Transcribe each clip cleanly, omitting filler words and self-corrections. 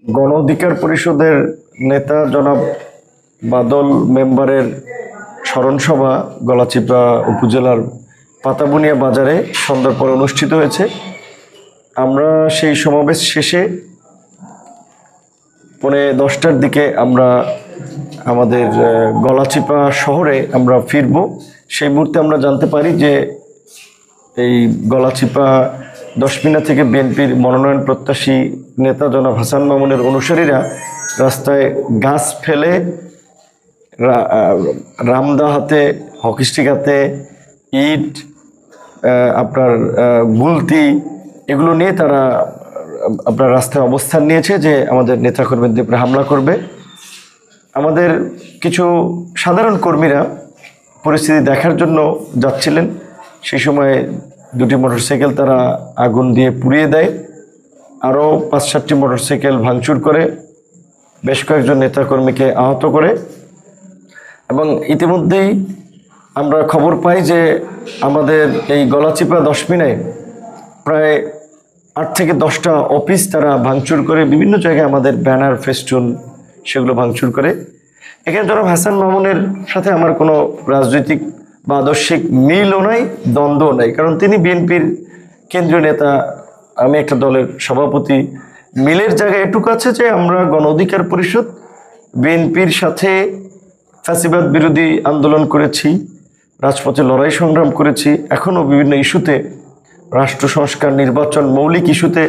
গণ অধিকার পরিষদের নেতা জনাব বাদল মেম্বারের স্মরণসভা গলাচিপা উপজেলার পাতাবুনিয়া বাজারে সন্ধ্যার পর অনুষ্ঠিত হয়েছে। আমরা সেই সমাবেশ শেষে 10:30টার দিকে আমরা আমাদের গলাচিপা শহরে আমরা ফিরব। সেই মুহূর্তে আমরা জানতে পারি যে এই গলাচিপা দশমিনা থেকে বিএনপির মনোনয়ন প্রত্যাশী নেতা জনাব হাসান মামুনের অনুসারীরা রাস্তায় গাছ ফেলে রামদা হাতে, হকিস্টিক হাতে, ইট, আপনার গুলতি এগুলো নিয়ে তারা আপনার রাস্তায় অবস্থান নিয়েছে যে আমাদের নেতাকর্মীদের উপরে হামলা করবে। আমাদের কিছু সাধারণ কর্মীরা পরিস্থিতি দেখার জন্য যাচ্ছিলেন। সেই সময় দুটি মোটরসাইকেল তারা আগুন দিয়ে পুড়িয়ে দেয়, আরও 5-7টি মোটরসাইকেল ভাঙচুর করে, বেশ কয়েকজন নেতাকর্মীকে আহত করে। এবং ইতিমধ্যেই আমরা খবর পাই যে আমাদের এই গলাচিপা দশমিনায় প্রায় 8 থেকে 10টা অফিস তারা ভাঙচুর করে, বিভিন্ন জায়গায় আমাদের ব্যানার, ফেস্টুন সেগুলো ভাঙচুর করে। এখানে জনাব হাসান মামুনের সাথে আমার কোনো রাজনৈতিক বা আদর্শিক মিলও নাই, দ্বন্দ্বও নাই, কারণ তিনি বিএনপির কেন্দ্রীয় নেতা, আমি একটা দলের সভাপতি। মিলের জায়গায় এটুকু আছে যে আমরা গণ অধিকার পরিষদ বিএনপির সাথে ফ্যাসিবাদ বিরোধী আন্দোলন করেছি, রাজপথে লড়াই সংগ্রাম করেছি, এখনও বিভিন্ন ইস্যুতে, রাষ্ট্র সংস্কার, নির্বাচন, মৌলিক ইস্যুতে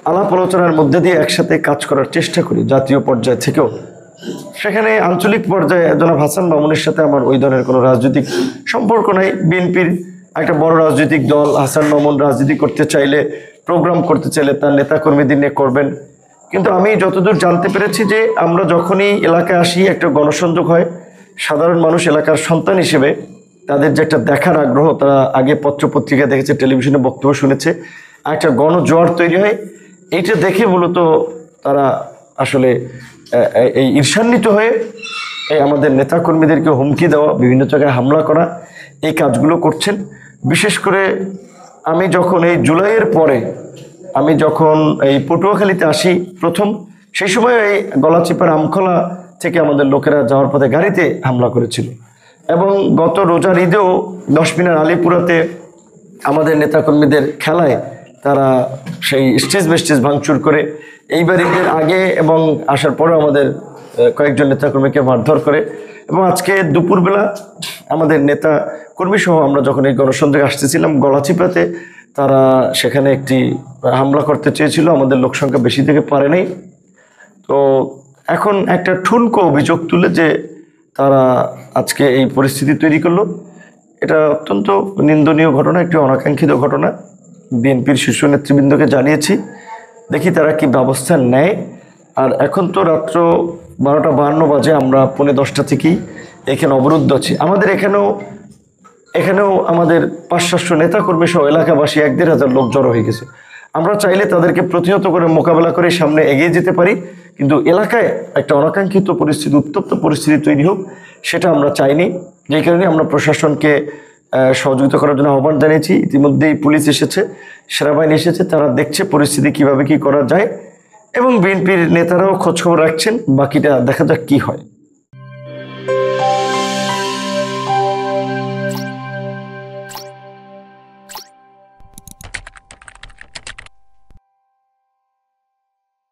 আলাপ আলোচনার মধ্যে দিয়ে একসাথে কাজ করার চেষ্টা করি জাতীয় পর্যায় থেকেও। সেখানে আঞ্চলিক পর্যায়ে জনাব হাসান মামুনের সাথে আমার ওই ধরনের কোনো রাজনৈতিক সম্পর্ক নাই। বিএনপির একটা বড় রাজনৈতিক দল, হাসান মামুন রাজনীতি করতে চাইলে, প্রোগ্রাম করতে চাইলে তার নেতাকর্মীদের নিয়ে করবেন। কিন্তু আমি যতদূর জানতে পেরেছি যে আমরা যখনই এলাকায় আসি, একটা গণসংযোগ হয়, সাধারণ মানুষ এলাকার সন্তান হিসেবে তাদের যে একটা দেখার আগ্রহ, তারা আগে পত্রপত্রিকা দেখেছে, টেলিভিশনে বক্তব্য শুনেছে, একটা গণজোয়ার তৈরি হয়। এইটা দেখে মূলত তারা আসলে এই ঈর্ষান্বিত হয়ে এই আমাদের নেতাকর্মীদেরকে হুমকি দেওয়া, বিভিন্ন জায়গায় হামলা করা, এই কাজগুলো করছেন। বিশেষ করে আমি যখন এই জুলাইয়ের পরে আমি যখন এই পটুয়াখালীতে আসি প্রথম, সেই সময় এই গলাচিপার আমখোলা থেকে আমাদের লোকেরা যাওয়ার পথে গাড়িতে হামলা করেছিল। এবং গত রোজার ঈদেও দশমিনার আলীপুরাতে আমাদের নেতাকর্মীদের খেলায় তারা সেই স্টেজ বেস্টেজ ভাঙচুর করে, এইবার ঈদের আগে এবং আসার পরেও আমাদের কয়েকজন নেতাকর্মীকে মারধর করে। এবং আজকে দুপুরবেলা আমাদের নেতা কর্মী সহ আমরা যখন এই গণসংযোগে আসতেছিলাম গলাচিপাতে, তারা সেখানে একটি হামলা করতে চেয়েছিল, আমাদের লোকসংখ্যা বেশি থেকে পারে নাই। তো এখন একটা ঠুনকো অভিযোগ তুলে যে তারা আজকে এই পরিস্থিতি তৈরি করলো। এটা অত্যন্ত নিন্দনীয় ঘটনা, একটি অনাকাঙ্ক্ষিত ঘটনা। বিএনপির শীর্ষ নেতৃবৃন্দকে জানিয়েছি, দেখি তারা কি ব্যবস্থা নেয়। আর এখন তো রাত্র 12টা 52 বাজে, আমরা 10:45 থেকেই এখানে অবরুদ্ধ আছি। আমাদের এখানেও আমাদের 500-700 নেতাকর্মী সহ এলাকাবাসী 1-1,500 লোক জড়ো হয়ে গেছে। আমরা চাইলে তাদেরকে প্রতিহত করে মোকাবেলা করে সামনে এগিয়ে যেতে পারি, কিন্তু এলাকায় একটা অনাকাঙ্ক্ষিত পরিস্থিতি, উত্তপ্ত পরিস্থিতি তৈরি হোক, সেটা আমরা চাইনি। যেই কারণে আমরা প্রশাসনকে সহযোগিতা করার জন্য আহ্বান জানিয়েছি। ইতিমধ্যেই পুলিশ এসেছে, সেনাবাহিনী এসেছে, তারা দেখছে পরিস্থিতি কিভাবে কি করা যায়, এবং বিএনপির নেতারাও খোঁজখবর রাখছেন। বাকিটা দেখা যাক কি হয়।